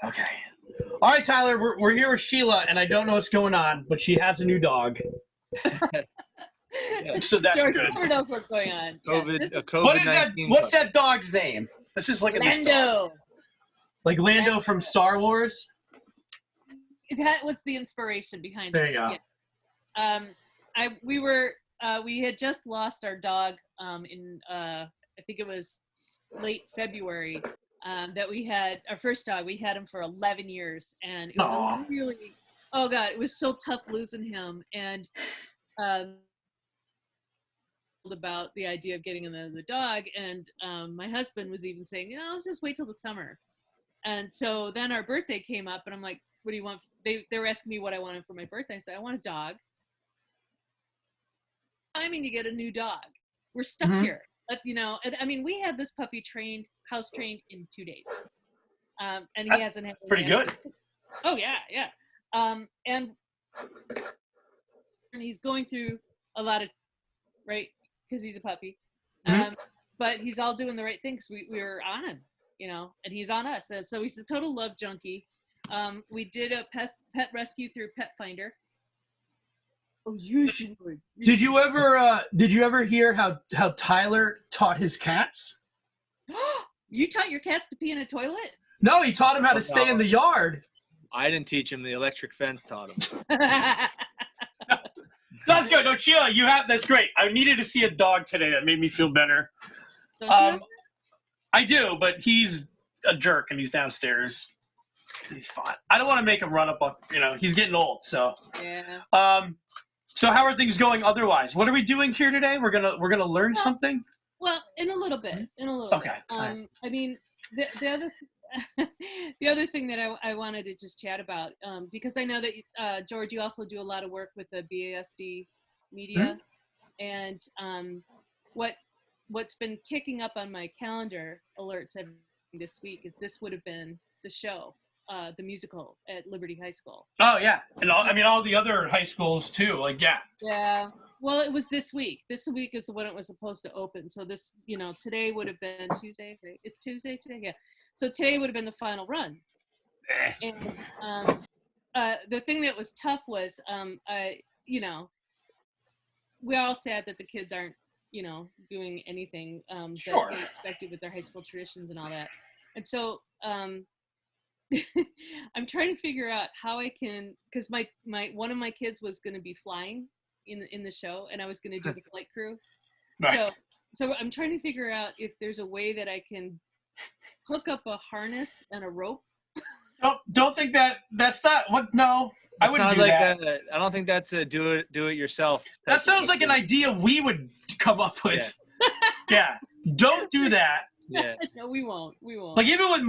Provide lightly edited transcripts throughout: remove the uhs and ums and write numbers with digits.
Okay. All right, Tyler, we're here with Sheila, and I don't know what's going on, but she has a new dog. Yeah. So that's George good. never knows what's going on. COVID-19. What is that? What's that dog's name? Let's just look at this dog. Lando. Like Lando from Star Wars? That was the inspiration behind There it. you go. Yeah. We had just lost our dog in I think it was late February. That we had our first dog. We had him for 11 years, and it was really, oh god, it was so tough losing him. And about the idea of getting another dog, and my husband was even saying, let's just wait till the summer. And so then our birthday came up, and I'm like, what do you want? They were asking me what I wanted for my birthday. I said, I want a dog. Timing to get a new dog. We're stuck here. But, and, I mean, we had this puppy house trained in 2 days. And he hasn't had pretty good. Oh yeah. And he's going through a lot of, right, because he's a puppy. But he's all doing the right things. We're on him, and he's on us. And so he's a total love junkie. We did a pet rescue through Pet Finder. Oh, Did you ever hear how Tyler taught his cats? You taught your cats to pee in a toilet? No, he taught him how to stay in the yard. I didn't teach him. The electric fence taught him. That's good. No, Sheila, that's great. I needed to see a dog today. That made me feel better. I do, but he's a jerk and he's downstairs. He's fine. I don't want to make him run up on, he's getting old, so. Yeah. So how are things going otherwise? What are we doing here today? We're gonna learn something? Well, in a little bit. Okay. I mean, the other thing that I wanted to just chat about, because I know that George, you also do a lot of work with the BASD media, and what's been kicking up on my calendar alerts this week is this would have been the show, the musical at Liberty High School. Oh yeah, and all the other high schools too. Yeah. Well, it was this week. This week is when it was supposed to open. So this, today would have been Tuesday. Right? It's Tuesday today, yeah. So today would have been the final run. And the thing that was tough was, we're all sad that the kids aren't, doing anything that they expected with their high school traditions and all that. And so I'm trying to figure out how I can, because my one of my kids was going to be flying in the show, and I was going to do the flight crew. Right. So I'm trying to figure out if there's a way that I can hook up a harness and a rope. Don't think that's not what. No, I wouldn't do that. I don't think that's a do it yourself. That sounds like an idea we would come up with. Yeah. Don't do that. Yeah. No, we won't. Even with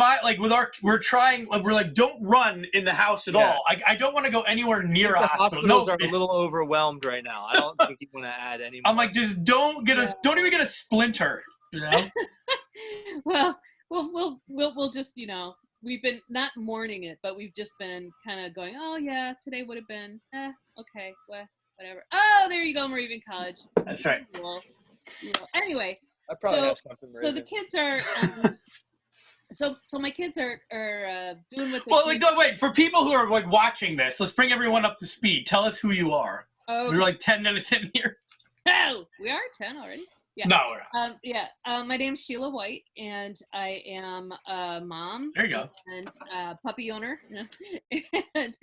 we're trying. We're don't run in the house at all. I don't want to go anywhere near a hospital. Hospitals are a little overwhelmed right now. I don't think you want to add any more. I'm just don't even get a splinter. Well, we'll just we've been not mourning it, but we've just been kind of going, oh yeah, today would have been okay, well, whatever. Oh, there you go, Moravian College. That's right. Well, anyway. I probably have something. So the kids are. So my kids are doing what they. Well, wait for people who are watching this. Let's bring everyone up to speed. Tell us who you are. Okay. We're 10 minutes in here. Oh, we are 10 already. Yeah. No, we're not. My name's Silagh White, and I am a mom. There you go. And puppy owner, and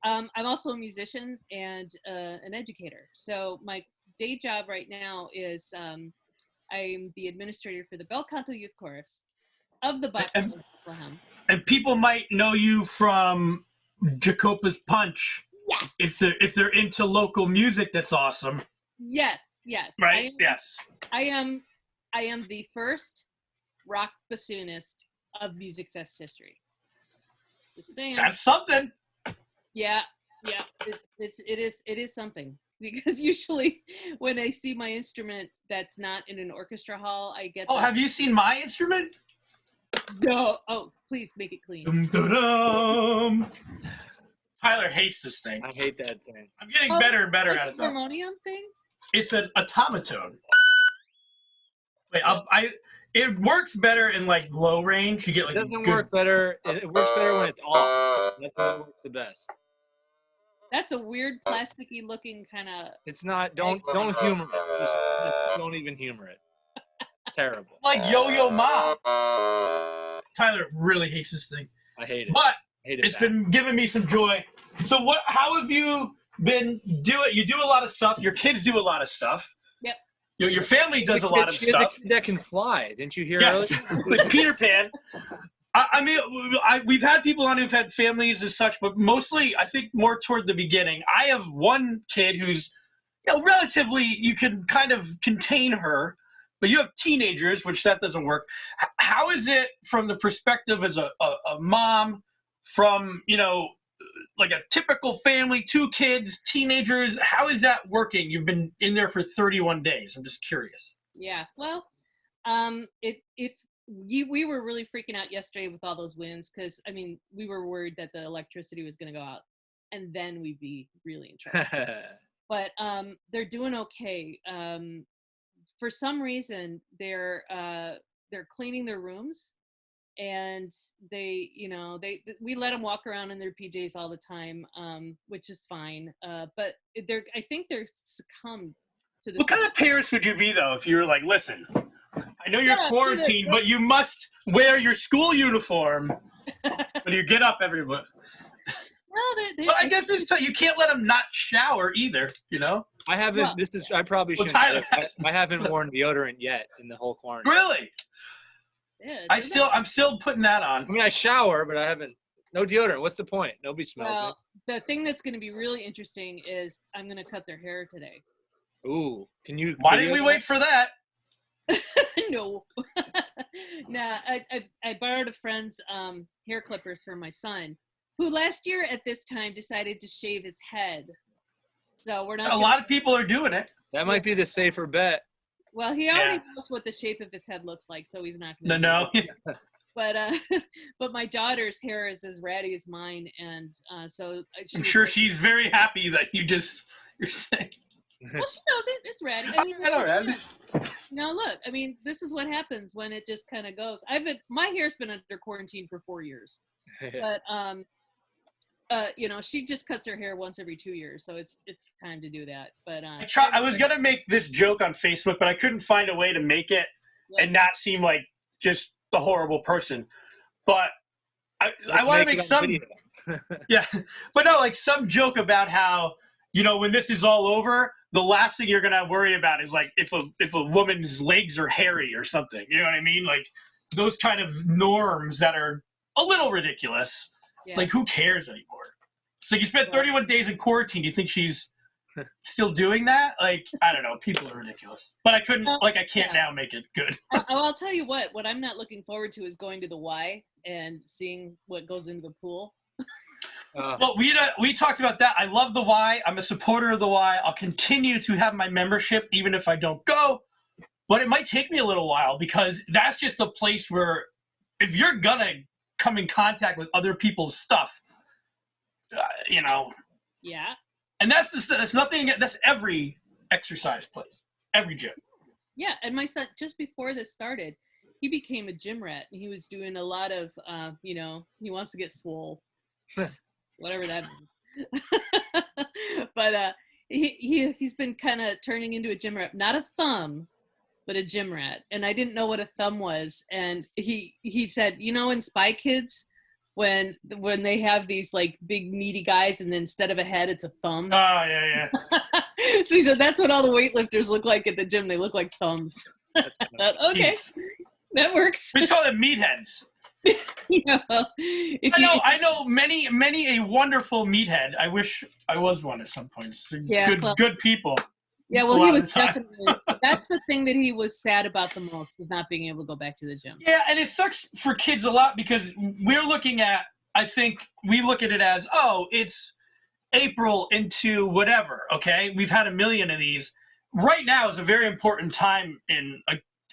I'm also a musician and an educator. So my day job right now is. I'm the administrator for the Bel Canto Youth Chorus of the Bach. And people might know you from Jacopa's Punch. Yes. If they're into local music, that's awesome. Yes. Right. Yes. I am the first rock bassoonist of Music Fest history. Just saying. That's something. Yeah. It is something. Because usually when I see my instrument that's not in an orchestra hall, I get. Oh, have you seen my instrument? No. Oh, please make it clean. Dum-da-dum. Tyler hates this thing. I hate that thing. I'm getting better and better at it, though. Harmonium thing? It's an automaton. Wait, It works better in like low range. You get like It doesn't work better. It works better when it's off. That's when it works the best. That's a weird plasticky looking kind of. It's not. Don't humor it. Just don't even humor it. Terrible. Like Yo-Yo Ma. Tyler really hates this thing. I hate it. But it's been giving me some joy. So how have you been doing? You do a lot of stuff. Your kids do a lot of stuff. Yep. Your family does a lot of stuff. A kid that can fly. Didn't you hear? Yes, like Peter Pan. I mean, we've had people on who've had families and such, but mostly, I think, more toward the beginning. I have one kid who's, relatively, you can kind of contain her, but you have teenagers, which that doesn't work. How is it from the perspective as a mom, from, like a typical family, 2 kids, teenagers? How is that working? You've been in there for 31 days. I'm just curious. Yeah. Well, we were really freaking out yesterday with all those winds because, I mean, we were worried that the electricity was going to go out and then we'd be really in trouble. But they're doing okay. For some reason, they're cleaning their rooms. And we let them walk around in their PJs all the time, which is fine. But I think they're succumbed to this. What kind of parents would you be though if you were like, listen, I know you're quarantined, but you must wear your school uniform when you get up, everybody. Well, but I guess you can't let them not shower either. I haven't. Well, I probably shouldn't. I haven't worn deodorant yet in the whole quarantine. Really? Yeah, I'm still putting that on. I mean, I shower, but I haven't. No deodorant. What's the point? Nobody smells it. The thing that's going to be really interesting is I'm going to cut their hair today. Ooh, can you? Why didn't we wait for that? No. Nah, I borrowed a friend's hair clippers for my son, who last year at this time decided to shave his head. So we're not. A lot of people are doing it. That might be the safer bet. Well, he already knows what the shape of his head looks like, so he's not going to. No. But my daughter's hair is as ratty as mine, and so I'm sure she's very happy that you're saying. Well, she knows it. It's ratty. I know. Now look, I mean, this is what happens when it just kind of goes. My hair's been under quarantine for 4 years, but she just cuts her hair once every 2 years, so it's time to do that. But I was gonna make this joke on Facebook, but I couldn't find a way to make it and not seem like just a horrible person. But I want to make some, but no, like some joke about how when this is all over, the last thing you're gonna worry about is like if a woman's legs are hairy or something. You know what I mean? Like those kind of norms that are a little ridiculous. Yeah. Like, who cares anymore? So you spent 31 days in quarantine. You think she's still doing that? Like, I don't know. People are ridiculous. But I couldn't, I can't now make it good. I'll tell you what I'm not looking forward to is going to the Y and seeing what goes into the pool. Well, we talked about that. I love the Y. I'm a supporter of the Y. I'll continue to have my membership even if I don't go. But it might take me a little while because that's just a place where if you're going to come in contact with other people's stuff, Yeah. And that's nothing. That's every exercise place, every gym. Yeah, and my son, just before this started, he became a gym rat, and he was doing a lot of, he wants to get swole, whatever that means. But he's been kind of turning into a gym rat, not a thumb, but a gym rat. And I didn't know what a thumb was. And he said, in Spy Kids, when they have these like big meaty guys and then instead of a head, it's a thumb. Oh, yeah. So he said, that's what all the weightlifters look like at the gym. They look like thumbs. Okay, that works. We call them meatheads. I know many a wonderful meathead. I wish I was one at some point. Good people. Yeah, well, he was definitely. That's the thing that he was sad about the most, was not being able to go back to the gym. Yeah, and it sucks for kids a lot because we're looking at. I think we look at it as, it's April into whatever. Okay, we've had a million of these. Right now is a very important time in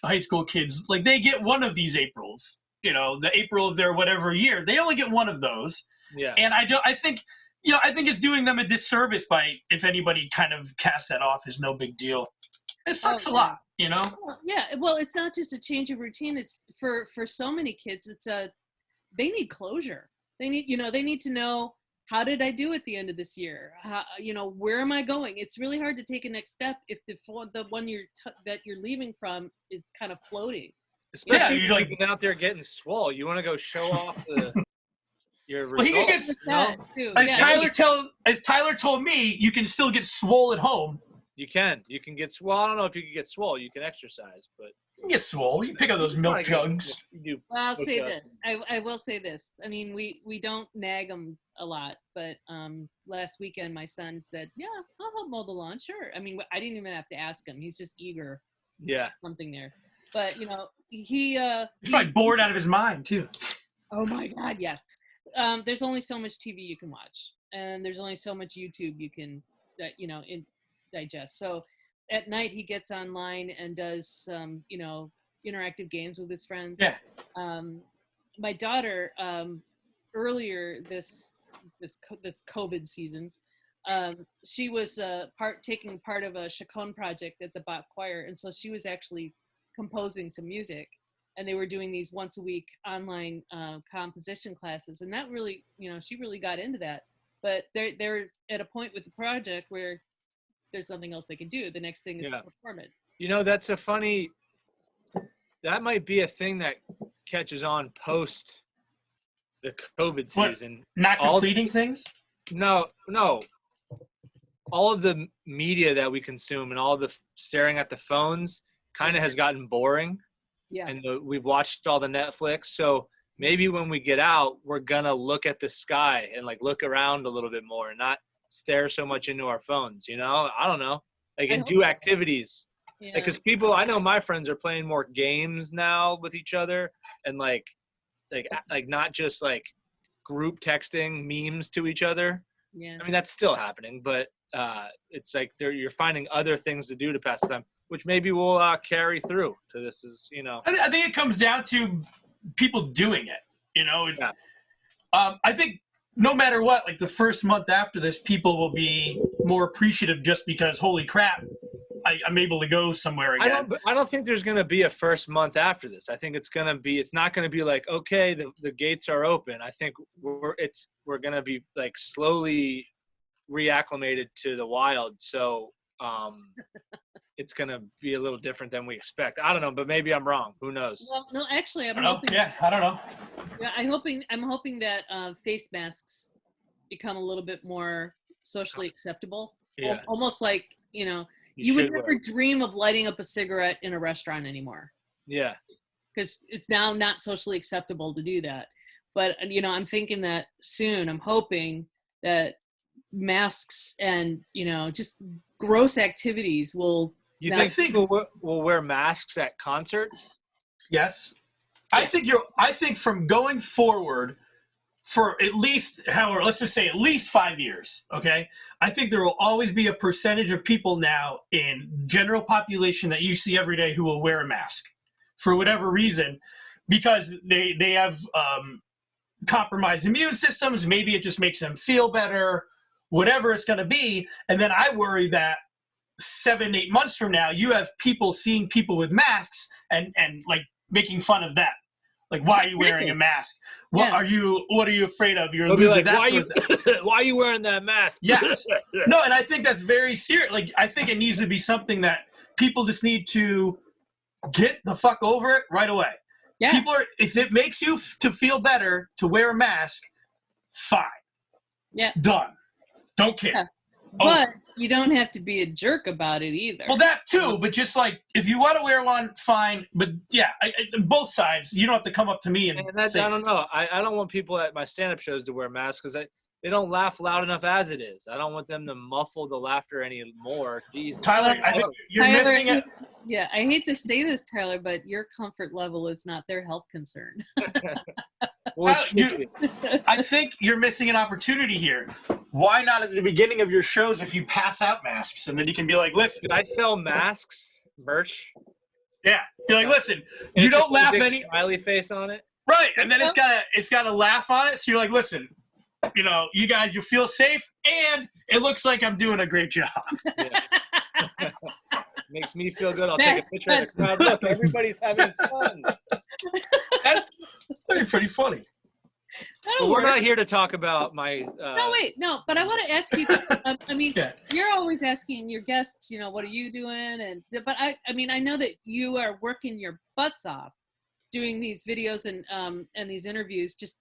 high school kids. Like they get one of these Aprils. The April of their whatever year. They only get one of those. Yeah. And I think it's doing them a disservice by if anybody kind of casts that off as no big deal. It sucks a lot, you know? Well, yeah. Well, it's not just a change of routine. It's for so many kids, they need closure. They need to know, how did I do at the end of this year? Where am I going? It's really hard to take a next step if the one that you're leaving from is kind of floating. Especially if you're like out there getting swole. You want to go show off your results. Well, he can get, as Tyler told me, you can still get swole at home. You can get swole. I don't know if you can get swole. You can exercise, but you can get swole. You pick up those milk jugs. Well, I'll say this. I will say this. I mean, we don't nag them a lot, but last weekend my son said, "Yeah, I'll help mow the lawn." Sure. I mean, I didn't even have to ask him. He's just eager. Yeah. Something there, but he's probably bored out of his mind too. Oh my God, yes. There's only so much TV you can watch, and there's only so much YouTube you can digest. So at night he gets online and does some interactive games with his friends. Yeah. My daughter earlier this COVID season, she was taking part of a chaconne project at the Bach choir, and so she was actually composing some music, and they were doing these once a week online composition classes, and that really, she really got into that. But they're at a point with the project where there's nothing else they can do. The next thing is to perform it. That might be a thing that catches on post the COVID season. Not completing things? No. All of the media that we consume and all the staring at the phones kind of has gotten boring. Yeah. And we've watched all the Netflix. So maybe when we get out, we're going to look at the sky and look around a little bit more and not stare so much into our phones, I don't know, and do activities. Yeah. Because people, I know my friends are playing more games now with each other, and not just group texting memes to each other. Yeah. I mean, that's still happening, but it's you're finding other things to do to pass the time, which maybe will carry through to this. I think it comes down to people doing it. Yeah. I think no matter what, the first month after this, people will be more appreciative just because, holy crap, I'm able to go somewhere again. I don't think there's going to be a first month after this. I think it's not going to be okay, the gates are open. I think we're going to be slowly reacclimated to the wild. So it's going to be a little different than we expect. I don't know, but maybe I'm wrong. Who knows? Well, no, actually, I don't know. Yeah, I'm hoping that face masks become a little bit more socially acceptable. Yeah. Almost like, you would never dream of lighting up a cigarette in a restaurant anymore. Yeah. Because it's now not socially acceptable to do that. But, I'm thinking that soon, I'm hoping that masks and, just gross activities will. You think people will wear masks at concerts? Yes. I think from going forward for at least, let's just say at least 5 years, okay? I think there will always be a percentage of people now in general population that you see every day who will wear a mask for whatever reason, because they have compromised immune systems. Maybe it just makes them feel better, whatever it's going to be. And then I worry that 7-8 months from now, you have people seeing people with masks and making fun of them. Why are you wearing a mask? What are you afraid of? You're losing that. Why are you wearing that mask? Yes. No, and I think that's very serious. I think it needs to be something that people just need to get the fuck over it right away. Yeah. If it makes you to feel better to wear a mask, fine. Yeah. Done. Don't care. Yeah. But you don't have to be a jerk about it either. Well, that too, but just if you want to wear one, fine. But yeah, both sides. You don't have to come up to me and say. I don't know. I don't want people at my stand-up shows to wear masks because they don't laugh loud enough as it is. I don't want them to muffle the laughter anymore. Jeez. Tyler, I think you're missing it. Yeah, I hate to say this, Tyler, but your comfort level is not their health concern. I think you're missing an opportunity here. Why not at the beginning of your shows if you pass out masks and then you can be like, listen. Did I sell masks, merch? Yeah. You're like, listen, you don't laugh any smiley face on it. Right. And then it's got a laugh on it. So you're like, listen, you guys, you feel safe and it looks like I'm doing a great job. Yeah. Makes me feel good. I'll take a picture of the crowd. Look, everybody's having fun. That's pretty funny. But we're not here to talk about my. No. But I want to ask you. I mean, you're always asking your guests, what are you doing? But I mean, I know that you are working your butts off, doing these videos and these interviews, just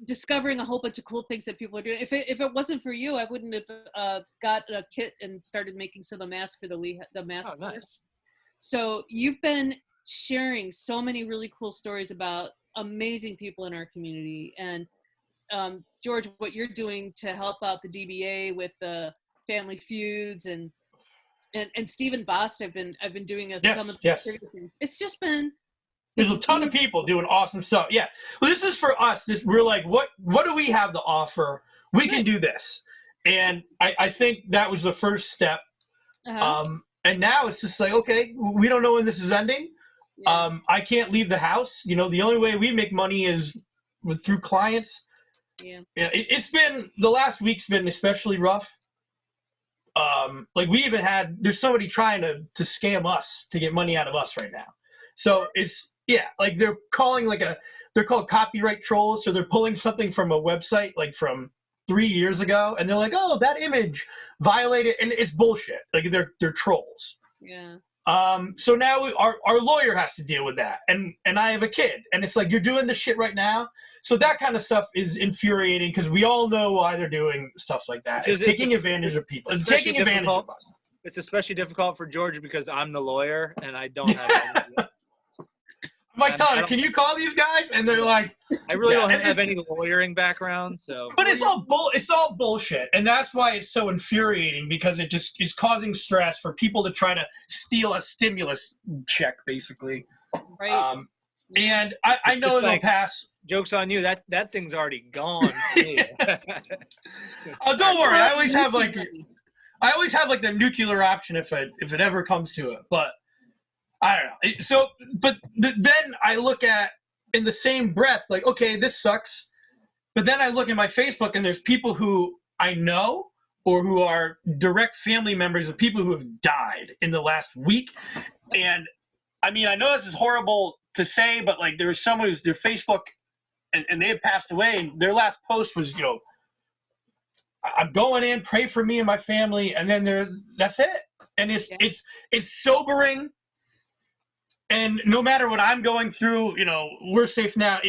discovering a whole bunch of cool things that people are doing. If it wasn't for you, I wouldn't have got a kit and started making some of the masks for the mask. Oh, nice. So you've been sharing so many really cool stories about amazing people in our community. And George, what you're doing to help out the DBA with the family feuds and Stephen Bost, I've been doing some of the things. It's just been. There's a ton of people doing awesome stuff. Yeah. Well, this is for us. We're like, what do we have to offer? We can do this. And I think that was the first step. And now it's just like, okay, we don't know when this is ending. Yeah. I can't leave the house. The only way we make money is through clients. Yeah. It's been, the last week's been especially rough. Like we even there's somebody trying to scam us to get money out of us right now. So it's, like they're calling they're called copyright trolls. So they're pulling something from a website like from 3 years ago, and they're like, "Oh, that image violated," and it's bullshit. Like they're trolls. Yeah. So now our lawyer has to deal with that, and I have a kid, and it's like you're doing this shit right now. So that kind of stuff is infuriating because we all know why they're doing stuff like that. It's taking advantage of people. It's taking advantage of us. It's especially difficult for George because I'm the lawyer and I don't have any. I'm like, Tyler, can you call these guys? And they're like, I really don't have any lawyering background, so. But it's all bullshit, and that's why it's so infuriating because it's causing stress for people to try to steal a stimulus check, basically. Right. And I know it'll pass. Joke's on you. That thing's already gone. Oh, don't worry. I always have like the nuclear option if it ever comes to it, but. I don't know. So, but then I look at in the same breath, like, okay, this sucks. But then I look at my Facebook and there's people who I know or who are direct family members of people who have died in the last week. And I mean, I know this is horrible to say, but like there was someone who's their Facebook and they had passed away. And their last post was, I'm going in, pray for me and my family. And then that's it. And it's sobering. And no matter what I'm going through, we're safe now.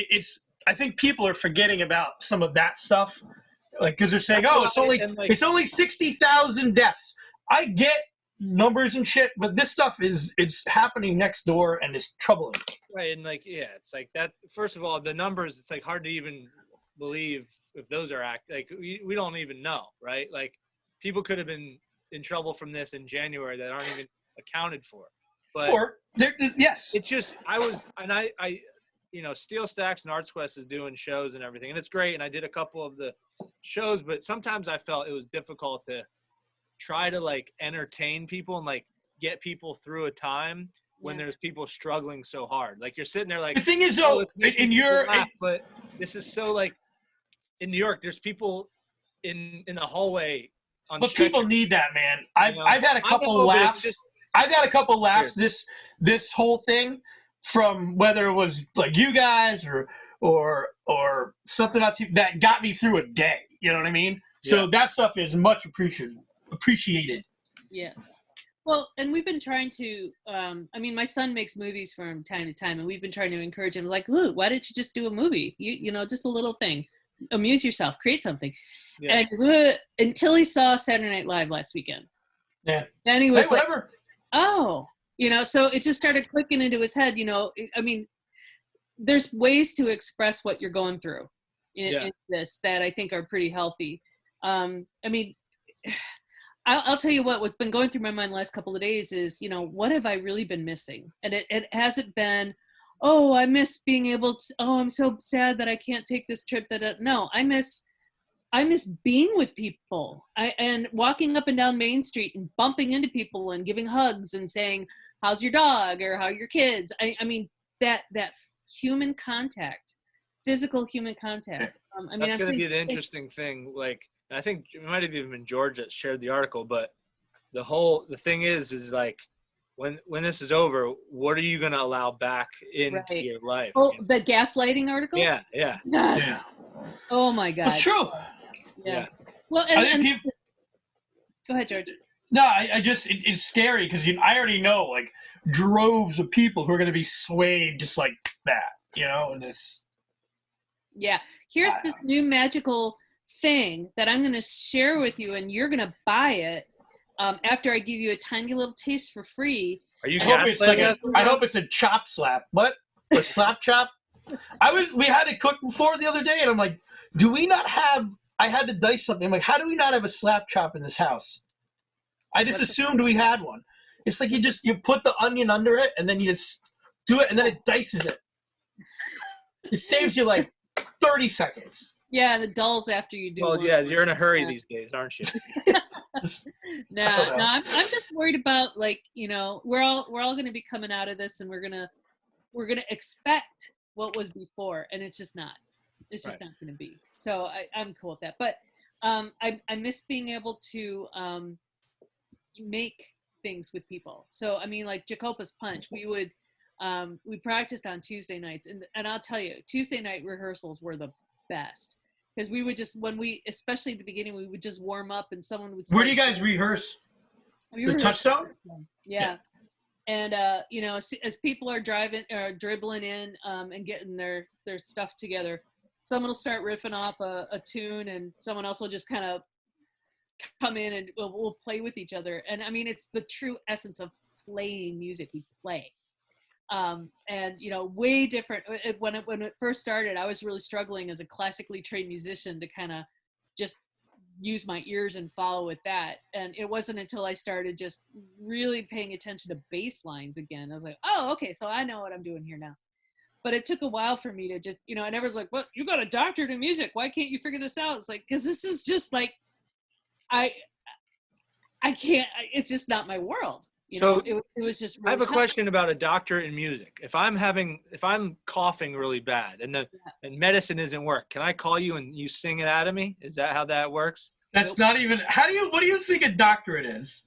I think people are forgetting about some of that stuff, like because they're saying, "Oh, it's only 60,000 deaths." I get numbers and shit, but this stuff it's happening next door and it's troubling. Right, and it's like that. First of all, the numbers, it's like hard to even believe if those are we don't even know, right? Like people could have been in trouble from this in January that aren't even accounted for. But yes, it's just I Steel Stacks and Arts Quest is doing shows and everything, and it's great. And I did a couple of the shows, but sometimes I felt it was difficult to try to like entertain people and like get people through a time when there's people struggling so hard. Like you're sitting there like the thing is though, but this is so like in New York, there's people in the hallway on. But people need that, man. I've had a couple laughs. I've got a couple laughs this whole thing from whether it was like you guys or something else that got me through a day. You know what I mean? Yeah. So that stuff is much appreciated. Yeah. Well, and we've been trying to, my son makes movies from time to time, and we've been trying to encourage him, like, Luke, why don't you just do a movie? Just a little thing. Amuse yourself, create something. Yeah. And until he saw Saturday Night Live last weekend. Yeah. Then he was whatever. Like, oh, so it just started clicking into his head, there's ways to express what you're going through in this that I think are pretty healthy. I'll tell you what's been going through my mind the last couple of days is, what have I really been missing? And it hasn't been, oh, I miss being able to, oh, I'm so sad that I can't take this trip. No, I miss being with people and walking up and down Main Street and bumping into people and giving hugs and saying, how's your dog or how are your kids? That human contact, physical human contact. That's going to be the interesting thing. Like, I think it might have even been George that shared the article, but the thing is like when this is over, what are you going to allow back into your life? Oh, the gaslighting article? Yeah. Yes. Yeah. Oh my God. It's true. Yeah. Well, and go ahead, George. No, it's scary because I already know like droves of people who are going to be swayed just like that, and this. Yeah. Here's this new magical thing that I'm going to share with you, and you're going to buy it after I give you a tiny little taste for free. Are you? I hope it's a chop slap. What? A slap chop? We had it cooked before the other day, and I'm like, do we not have? I had to dice something. I'm like, how do we not have a slap chop in this house? I just assumed we had one. It's like you put the onion under it, and then you just do it, and then it dices it. It saves you like 30 seconds. Yeah, and it dulls after you do. Well, yeah, you're in a hurry these days, aren't you? No, I'm just worried about we're all going to be coming out of this, and we're gonna expect what was before, and it's just not. It's just not going to be. So I'm cool with that. But I miss being able to make things with people. So I mean, like Jacopa's Punch, we practiced on Tuesday nights, and I'll tell you, Tuesday night rehearsals were the best. Because we would just, especially at the beginning, we would just warm up and someone would. Where do you guys rehearse? The Touchstone? Yeah. And, as people are dribbling in and getting their stuff together, someone will start riffing off a tune and someone else will just kind of come in and we'll play with each other. And I mean, it's the true essence of playing music. We play. And way different. When it first started, I was really struggling as a classically trained musician to kind of just use my ears and follow with that. And it wasn't until I started just really paying attention to bass lines again. I was like, oh, okay, so I know what I'm doing here now. But it took a while for me to just, and everyone's like, well, you got a doctorate in music. Why can't you figure this out? It's like, because this is just like, I can't, it's just not my world. It was just really I have a tough. question about a doctorate in music. If I'm coughing really bad and medicine isn't work, can I call you and you sing it out of me? Is that how that works? That's not even, what do you think a doctorate is?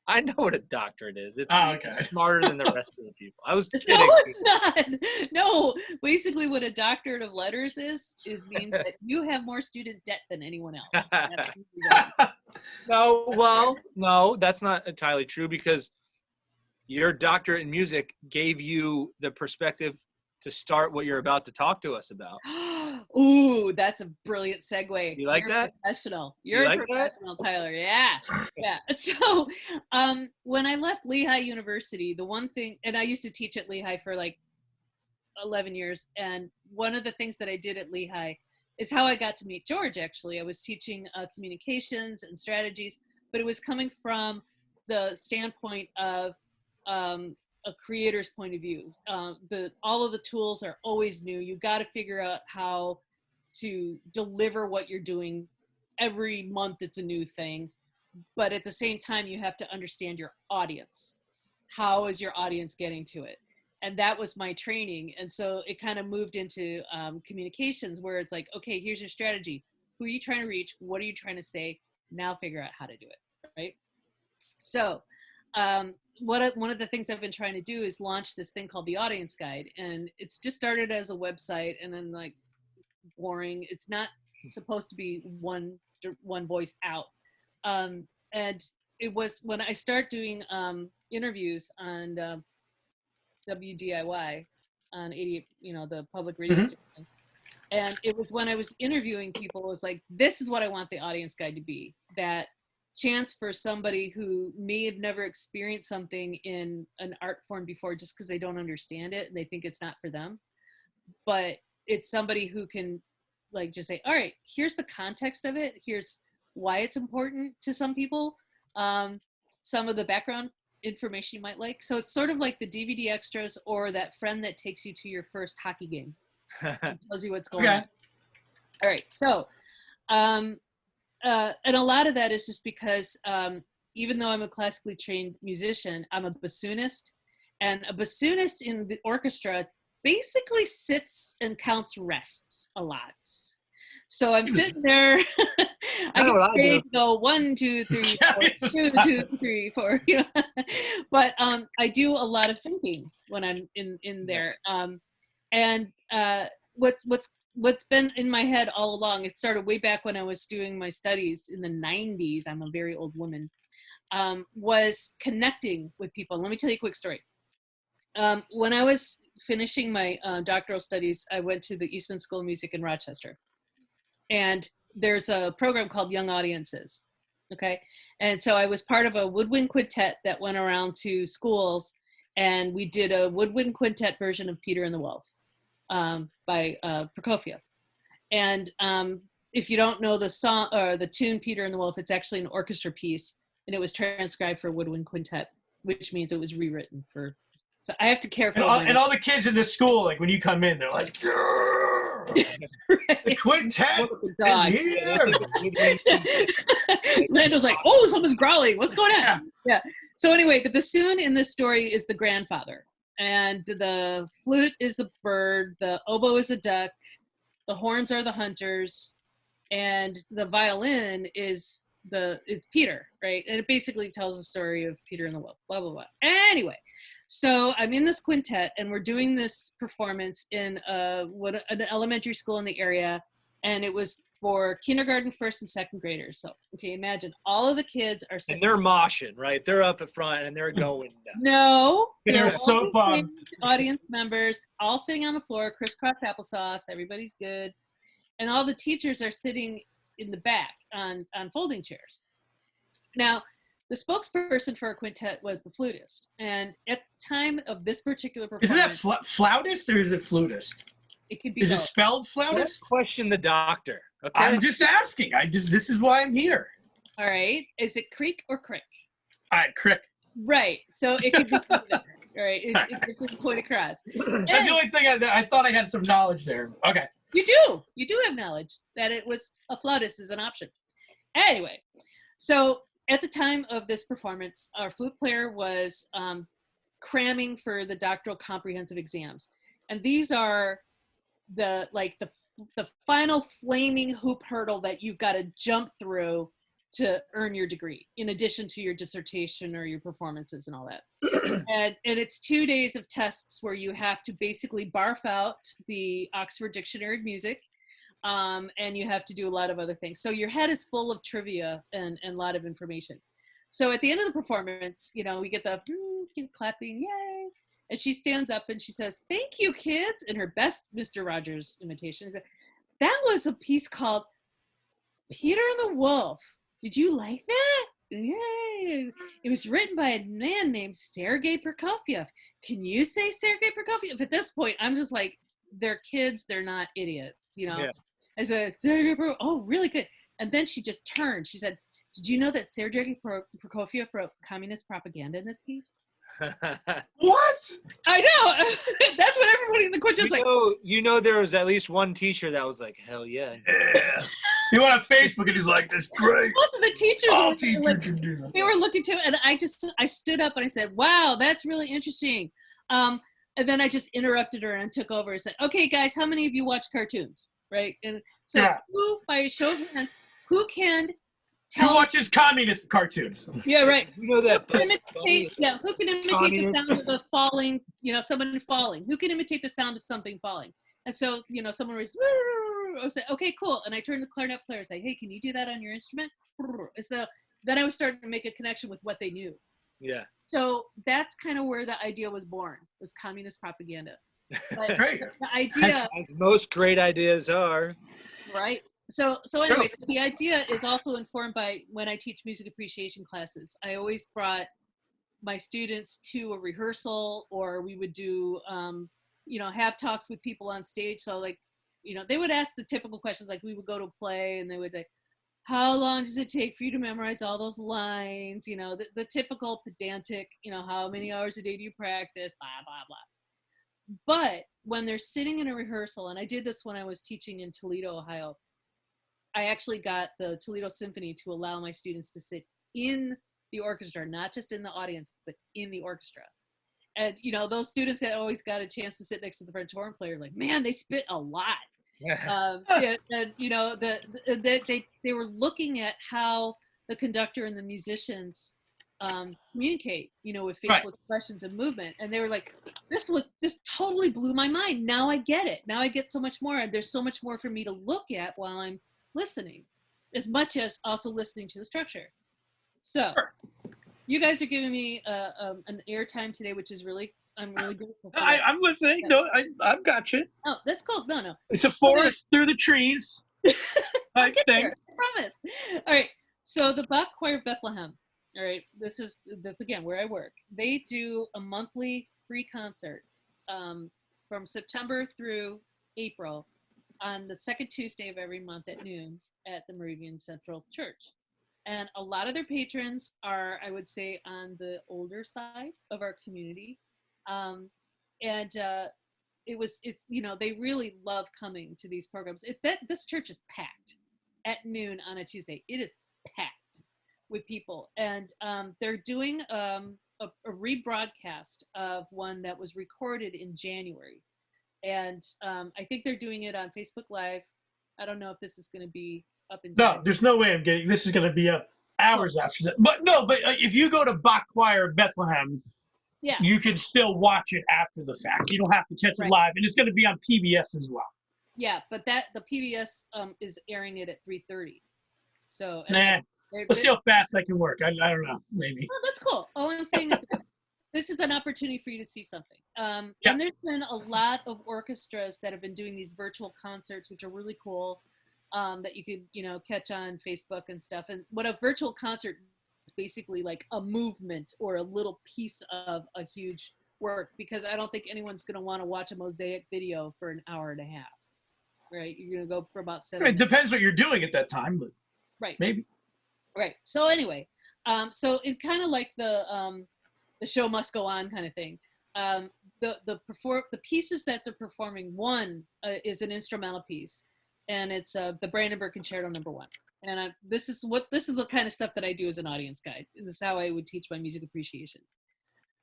I know what a doctorate is. It's, okay. It's smarter than the rest of the people. I was kidding. No, it's not. No, basically what a doctorate of letters means that you have more student debt than anyone else. No, that's not entirely true because your doctorate in music gave you the perspective to start what you're about to talk to us about. Ooh, that's a brilliant segue. You like You're that? Professional. You're a professional, Tyler. Yeah. Yeah. So when I left Lehigh University, the one thing, and I used to teach at Lehigh for like 11 years. And one of the things that I did at Lehigh is how I got to meet George, actually. I was teaching communications and strategies, but it was coming from the standpoint of a creator's point of view. All of the tools are always new. You've got to figure out how to deliver what you're doing. Every month it's a new thing, but at the same time you have to understand your audience. How is your audience getting to it? And that was my training. And so it kind of moved into communications where it's like, okay, here's your strategy. Who are you trying to reach? What are you trying to say? Now figure out how to do it, right? So one of the things I've been trying to do is launch this thing called the Audience Guide. And it's just started as a website and then like boring. It's not supposed to be one voice out. And it was when I start doing interviews on WDIY on 80, the public radio station. And it was when I was interviewing people, it was like, this is what I want the Audience Guide to be. That chance for somebody who may have never experienced something in an art form before just because they don't understand it and they think it's not for them. But it's somebody who can like just say, all right, here's the context of it. Here's why it's important to some people. Some of the background information you might like. So it's sort of like the DVD extras or that friend that takes you to your first hockey game and tells you what's going on. All right. So, and a lot of that is just because even though I'm a classically trained musician, I'm a bassoonist, and a bassoonist in the orchestra basically sits and counts rests a lot. So I'm sitting there. I get paid to go 1, 2, 3, 4, 2, 2, 3, 4. You know, but I do a lot of thinking when I'm in there. And what's been in my head all along, it started way back when I was doing my studies in the 90s. I'm a very old woman. Was connecting with people. Let me tell you a quick story. When I was finishing my doctoral studies, I went to the Eastman School of Music in Rochester. And there's a program called Young Audiences, okay? And so I was part of a woodwind quintet that went around to schools, and we did a woodwind quintet version of Peter and the Wolf by Prokofiev. And if you don't know the song or the tune Peter and the Wolf, it's actually an orchestra piece, and it was transcribed for woodwind quintet, which means it was rewritten for. So I have to care for. And all the kids in this school, like when you come in, they're like, right. The quintet is here. Lando's like, oh, someone's growling. What's going on? Yeah. So anyway, the bassoon in this story is the grandfather, and the flute is the bird, the oboe is the duck, the horns are the hunters, and the violin is Peter, right? And it basically tells the story of Peter and the Wolf, blah, blah, blah. Anyway, so I'm in this quintet, and we're doing this performance in an elementary school in the area, and it was for kindergarten, first and second graders. So, okay, imagine all of the kids are sitting. And they're moshing, right? They're up at front, and they're going down. No. They're so bummed. Audience members, all sitting on the floor, crisscross applesauce, everybody's good. And all the teachers are sitting in the back on folding chairs. Now, the spokesperson for a quintet was the flutist. And at the time of this particular performance... Isn't that flautist or is it flutist? It could be Is both. it spelled flautist? Don't question the doctor. Okay? I'm just asking. This is why I'm here. All right. Is it creak or crick? All right, crick. Right. So it could be all right. It's a point across. That's the only thing I thought I had some knowledge there. Okay. You do have knowledge that it was a flautist is an option. Anyway, so at the time of this performance, our flute player was cramming for the doctoral comprehensive exams. And these are the final flaming hoop hurdle that you've got to jump through to earn your degree, in addition to your dissertation or your performances and all that. and it's 2 days of tests where you have to basically barf out the Oxford Dictionary of Music, and you have to do a lot of other things. So your head is full of trivia and a lot of information. So at the end of the performance, we get the clapping, yay. And she stands up and she says, "Thank you, kids," in her best Mr. Rogers imitation. That was a piece called Peter and the Wolf. Did you like that? Yay. It was written by a man named Sergei Prokofiev. Can you say Sergei Prokofiev? At this point, I'm just like, they're kids, they're not idiots, Yeah. I said, Sergei Prokofiev, oh, really good. And then she just turned. She said, "Did you know that Sergei Prokofiev wrote communist propaganda in this piece?" What? I know. That's what everybody in the quintet's like. There was at least one teacher that was like, hell yeah. He went on Facebook and he's like, "This is great." Most of the teachers can do that. They were looking to, and I stood up and I said, "Wow, that's really interesting." And then I just interrupted her and took over and said, "Okay, guys, how many of you watch cartoons?" Right? And so, who, by a show of hands, who can Who watches communist cartoons? Yeah, right. You know that. Who can imitate the sound of a falling, someone falling? Who can imitate the sound of something falling? And so, someone was, I said, "Okay, cool." And I turned to the clarinet player and say, "Hey, can you do that on your instrument?" And so then I was starting to make a connection with what they knew. Yeah. So that's kind of where the idea was born, was communist propaganda. But Great. the idea, as most great ideas are. Right. So anyway, so the idea is also informed by when I teach music appreciation classes. I always brought my students to a rehearsal, or we would do, have talks with people on stage. So they would ask the typical questions, like we would go to a play and they would say, "How long does it take for you to memorize all those lines?" The typical pedantic, "How many hours a day do you practice?" Blah, blah, blah. But when they're sitting in a rehearsal, and I did this when I was teaching in Toledo, Ohio, I actually got the Toledo Symphony to allow my students to sit in the orchestra, not just in the audience, but in the orchestra. And, those students that always got a chance to sit next to the French horn player, like, man, they spit a lot. Yeah, and you know, they were looking at how the conductor and the musicians communicate, you know, with facial expressions and movement, and they were like, this totally blew my mind. Now I get it. Now I get so much more. There's so much more for me to look at while I'm listening, as much as also listening to the structure. So you guys are giving me an airtime today, which is really, I'm really grateful for. I'm listening. No, I've got you. Oh, that's cool. No. It's a forest through the trees. I'll get there, I promise. All right. So the Bach Choir of Bethlehem. All right. This again where I work. They do a monthly free concert from September through April on the second Tuesday of every month at noon at the Moravian Central Church. And a lot of their patrons are, I would say, on the older side of our community. It's, you know, they really love coming to these programs. This church is packed at noon on a Tuesday. It is packed with people. And they're doing a rebroadcast of one that was recorded in January. And I think they're doing it on Facebook Live. I don't know if this is going to be up in time. No, there's no way I'm getting this is going to be up hours after that. But if you go to Bach Choir of Bethlehem, you can still watch it after the fact. You don't have to catch it live, and it's going to be on PBS as well. Yeah, but the PBS is airing it at 3:30. So let's see how fast I can work. I don't know, maybe. Well, that's cool. All I'm saying is that this is an opportunity for you to see something. And there's been a lot of orchestras that have been doing these virtual concerts, which are really cool. That you could, you know, catch on Facebook and stuff. And what a virtual concert is basically like a movement or a little piece of a huge work, because I don't think anyone's going to want to watch a mosaic video for an hour and a half, right? You're going to go for about 7 minutes. It depends what you're doing at that time, but maybe. Right. So anyway, so it kind of like the show must go on kind of thing. The pieces that they're performing, one is an instrumental piece. And it's the Brandenburg Concerto No. 1. And this is the kind of stuff that I do as an audience guide. This is how I would teach my music appreciation.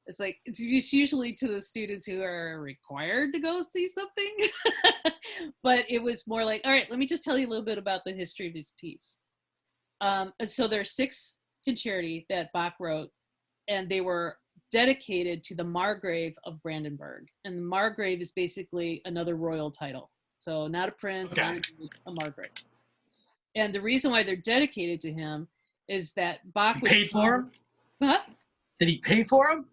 It's like, it's usually to the students who are required to go see something. But it was more like, all right, let me just tell you a little bit about the history of this piece. And so there are 6 concerti that Bach wrote, and they were dedicated to the Margrave of Brandenburg. And the Margrave is basically another royal title. So not a prince, not a Margrave. And the reason why they're dedicated to him is that Bach was paid for him. Huh? Did he pay for him?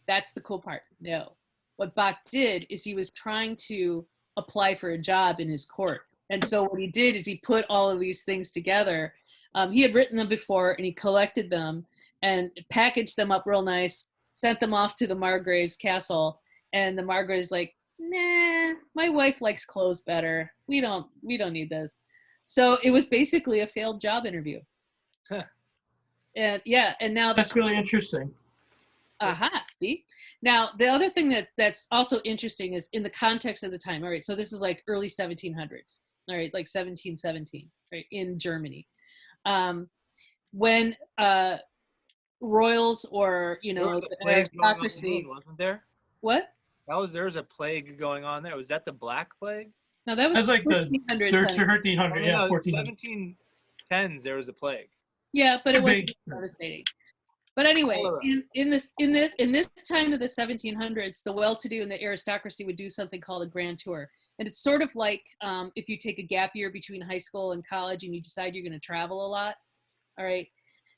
That's the cool part. No. What Bach did is he was trying to apply for a job in his court. And so what he did is he put all of these things together. He had written them before, and he collected them and packaged them up real nice, sent them off to the Margrave's castle. And the Margrave's like, nah, my wife likes clothes better. We don't need this. So it was basically a failed job interview. Huh. And now that's really interesting. See? Now the other thing that's also interesting is in the context of the time. All right, so this is like early 1700s. All right, like 1717, right, in Germany. When royals or, you know, aristocracy, wasn't there? What? There was a plague going on there. Was that the Black Plague? No, that was like the 1300, yeah, 1400. 1710s. There was a plague. Yeah, but it wasn't devastating. But anyway, in this time of the 1700s, the well-to-do and the aristocracy would do something called a grand tour, and it's sort of like if you take a gap year between high school and college, and you decide you're going to travel a lot. All right,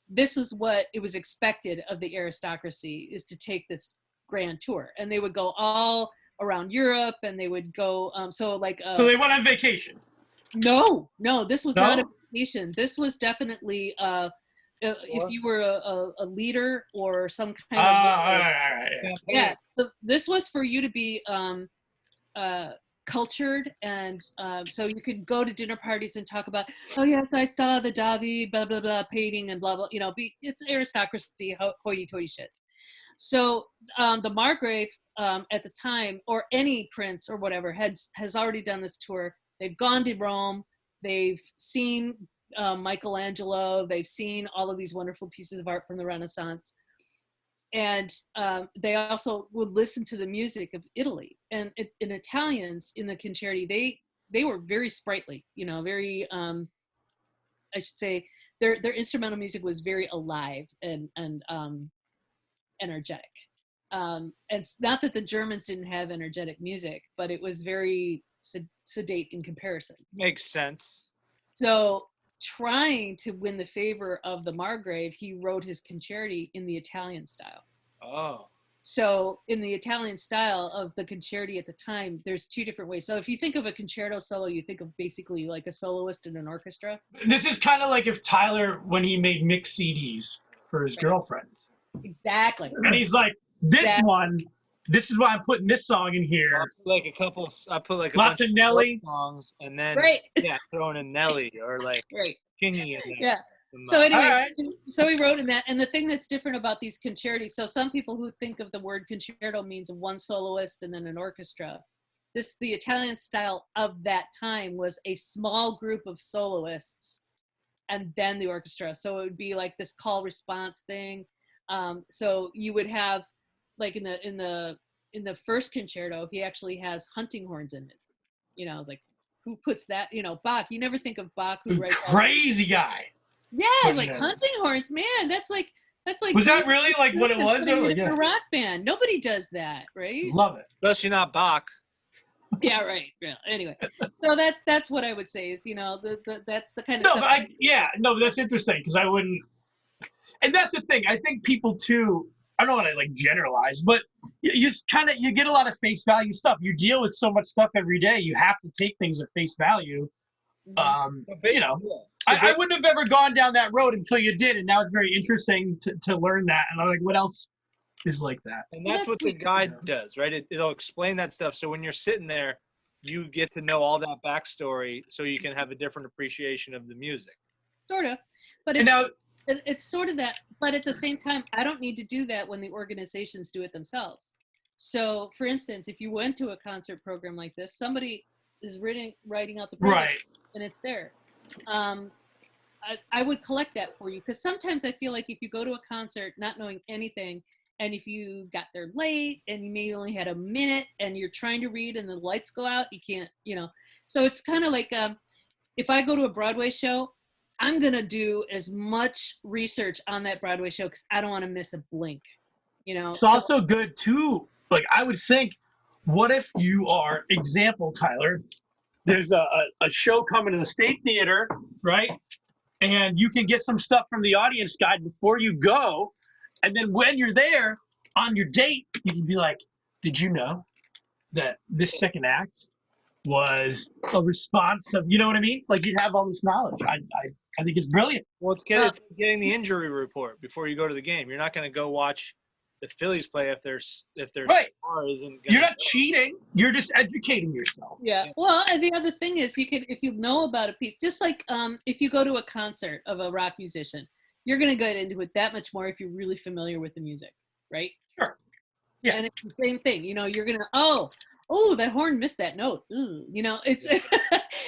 this is what it was expected of the aristocracy, is to take this grand tour, and they would go all around Europe, and they would go so they went on vacation. No, this was not a vacation. This was definitely if you were a leader or some kind of so this was for you to be cultured, and so you could go to dinner parties and talk about, oh yes, I saw the David blah blah blah painting and blah blah, you know, it's aristocracy hoity-toity shit. So the Margrave at the time, or any prince or whatever, has already done this tour. They've gone to Rome. They've seen Michelangelo. They've seen all of these wonderful pieces of art from the Renaissance. And they also would listen to the music of Italy. And in Italians, in the concerti, they were very sprightly, very, I should say their instrumental music was very alive and energetic. And it's not that the Germans didn't have energetic music, but it was very sedate in comparison. Makes sense. So trying to win the favor of the Margrave, he wrote his concerti in the Italian style. Oh. So in the Italian style of the concerti at the time, there's two different ways. So if you think of a concerto solo, you think of basically like a soloist in an orchestra. This is kind of like if Tyler, when he made mix CDs for his girlfriends. Exactly. And he's like, this is why I'm putting this song in here. I put like lots of Nelly songs, and then throwing in Nelly or like Kingy in there. Yeah. So anyways, so he wrote in that, and the thing that's different about these concerti, so some people who think of the word concerto means one soloist and then an orchestra. The Italian style of that time was a small group of soloists and then the orchestra. So it would be like this call response thing. So you would have, like in the first concerto, he actually has hunting horns in it. I was like, who puts that? Bach. You never think of Bach, who writes crazy guy. Yeah, it's like hunting horns, man. That's like. Was that really like what it was? A rock band. Nobody does that, right? Love it. Especially not Bach. Yeah, right. Yeah. Anyway, so that's what I would say is that's the kind of stuff. But that's interesting because I wouldn't. And that's the thing. I think people too. I don't want to like generalize, but you get a lot of face value stuff. You deal with so much stuff every day. You have to take things at face value. I wouldn't have ever gone down that road until you did, and now it's very interesting to learn that. And I'm like, what else is like that? And that's what the guide does, right? It'll explain that stuff. So when you're sitting there, you get to know all that backstory, so you can have a different appreciation of the music. Sort of, but it's sort of that. But at the same time, I don't need to do that when the organizations do it themselves. So, for instance, if you went to a concert program like this, somebody is writing out the program, and it's there. I would collect that for you, because sometimes I feel like if you go to a concert not knowing anything, and if you got there late and you maybe only had a minute and you're trying to read and the lights go out, you can't, So it's kind of like if I go to a Broadway show, I'm going to do as much research on that Broadway show because I don't want to miss a blink, It's also good too. Like I would think, what if you are, example, Tyler, there's a show coming to the State Theater, right? And you can get some stuff from the audience guide before you go. And then when you're there on your date, you can be like, did you know that this second act was a response of, you know what I mean? Like you'd have all this knowledge. I think it's brilliant. Well, it's getting the injury report before you go to the game. You're not going to go watch the Phillies play if their star isn't. You're not cheating. You're just educating yourself. Yeah. Well, and the other thing is, if you know about a piece, just like if you go to a concert of a rock musician, you're going to get into it that much more if you're really familiar with the music, right? Sure. Yeah. And it's the same thing. You're going to oh, that horn missed that note. It's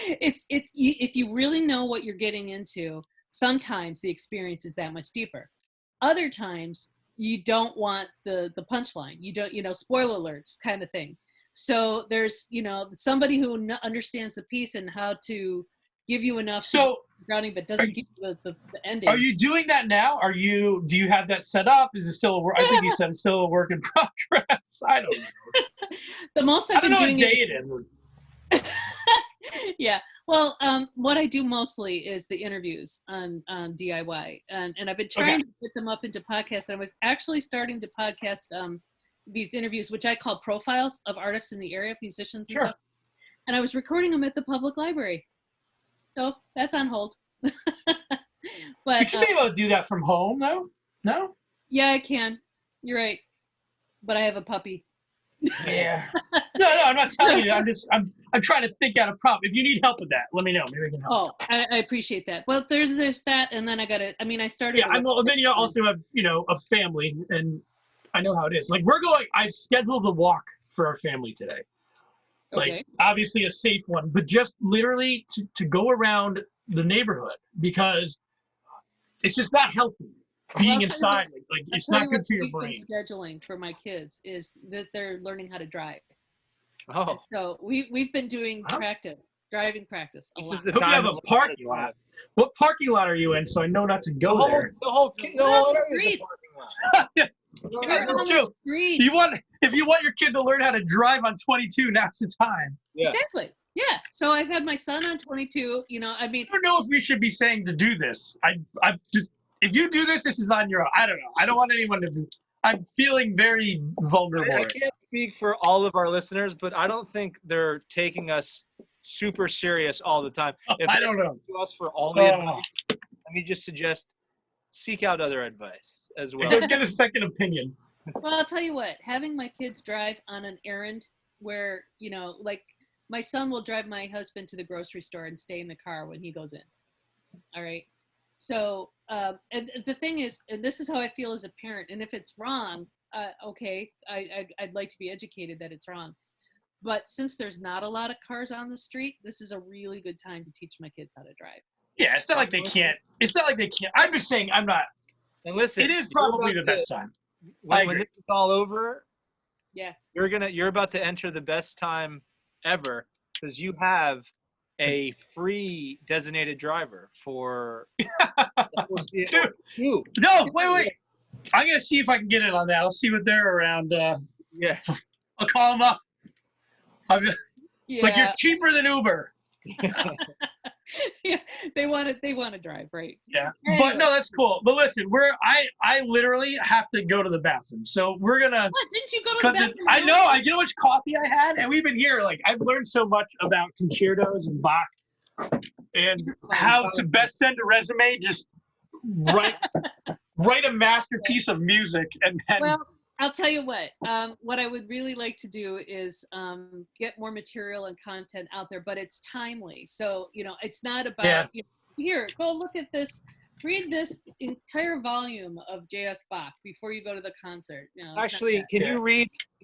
it's if you really know what you're getting into, sometimes the experience is that much deeper. Other times you don't want the punchline. You don't, spoiler alerts kind of thing. So there's, somebody who understands the piece and how to give you enough grounding, but doesn't give you the ending. Are you doing that now? Do you have that set up? Is it still I think you said it's still a work in progress. I don't know. The most I've been doing what day it is. Yeah. Well, what I do mostly is the interviews on DIY, and I've been trying to get them up into podcasts. And I was actually starting to podcast these interviews, which I call profiles of artists in the area, musicians and stuff. And I was recording them at the public library, so that's on hold. But you should be able to do that from home, though. No? Yeah, I can. You're right, but I have a puppy. Yeah. No, I'm not telling you. I'm trying to think out a problem. If you need help with that, let me know. Maybe I can help. Oh, I appreciate that. Well, there's that, and then I started. Yeah, then you also have a family, and I know how it is. Like I've scheduled a walk for our family today. Like obviously a safe one, but just literally to go around the neighborhood, because it's just not healthy. Being inside, like it's not good for your brain. Scheduling for my kids is that they're learning how to drive. Oh. So we've been doing practice. driving practice a lot. I hope you have a parking lot. What parking lot are you in, so I know not to go there? The whole streets. Yeah, that's true. If you want your kid to learn how to drive on 22, now's the time. Yeah. Exactly. Yeah. So I've had my son on 22. You know, I mean, I don't know if we should be saying to do this. I just, if you do this, this is on your own. I don't know. I don't want anyone to be. I'm feeling very vulnerable. I can't speak for all of our listeners, but I don't think they're taking us super serious all the time. If I don't know. To us for all the advice, let me just suggest seek out other advice as well. Get a second opinion. well, I'll tell you what. Having my kids drive on an errand where, you know, like my son will drive my husband to the grocery store and stay in the car when he goes in. All right. So, and the thing is, and this is how I feel as a parent, and if it's wrong, okay, I'd like to be educated that it's wrong. But since there's not a lot of cars on the street, this is a really good time to teach my kids how to drive. Yeah, it's not like they can't. It's not like they can't. I'm just saying I'm not. And listen, it is probably the best time. When this is all over, yeah, you're about to enter the best time ever because you have a free designated driver for you. No, wait. I'm gonna see if I can get in on that. I'll see what they're around. Yeah, I'll call them up. Yeah. Like you're cheaper than Uber. Yeah, they want to drive, right? Yeah, anyway. But no, that's cool. But listen, I literally have to go to the bathroom, so we're gonna. What? Didn't you go to the bathroom? I know. You know how much coffee I had, and we've been here. Like I've learned so much about concertos and Bach, and how to best send a resume. Just write a masterpiece of music, and then. Well, I'll tell you what. What I would really like to do is get more material and content out there, but it's timely. So you know, it's not about here. Go look at this. Read this entire volume of J.S. Bach before you go to the concert. You know, actually, can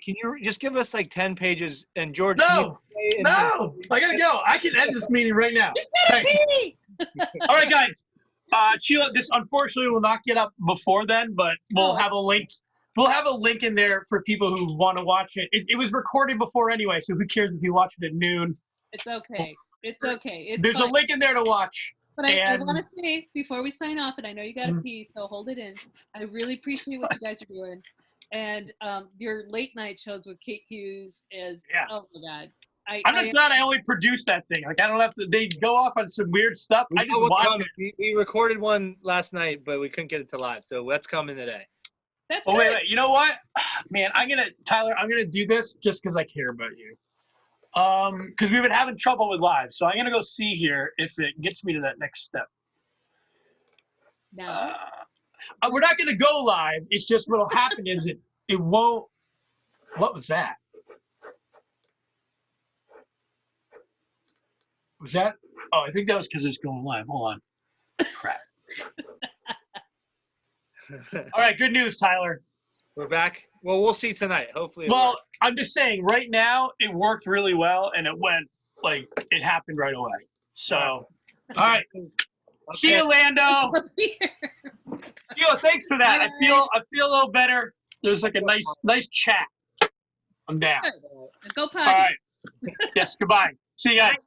you just give us like 10 pages? And George, no, I gotta go. I can end this meeting right now. All right, guys. Sheila, this unfortunately will not get up before then, but we'll have a link. We'll have a link in there for people who want to watch it. It was recorded before anyway, so who cares if you watch it at noon? It's okay. It's okay. There's a link in there to watch. But I want to say, before we sign off, and I know you got to pee, so hold it in. I really appreciate what you guys are doing. And your late night shows with Kate Hughes is, oh my God. I'm just glad I only produced that thing. Like, I don't have to, they go off on some weird stuff. I just watch it. We recorded one last night, but we couldn't get it to live. So that's coming today. That's good. Wait. You know what? Man, Tyler, I'm going to do this just because I care about you. Because we've been having trouble with live. So I'm going to go see here if it gets me to that next step. No. We're not going to go live. It's just what'll happen is it won't. What was that? Was that? Oh, I think that was because it's going live. Hold on. Crap. All right, good news, Tyler. We're back. Well, we'll see tonight. Hopefully. Well, I'm just saying, right now it worked really well, and it went like it happened right away. So, all right. Okay. See you, Lando. Sheila, thanks for that. I feel a little better. There's like a nice chat. I'm down. Go potty. All right. Yes. Goodbye. See you guys.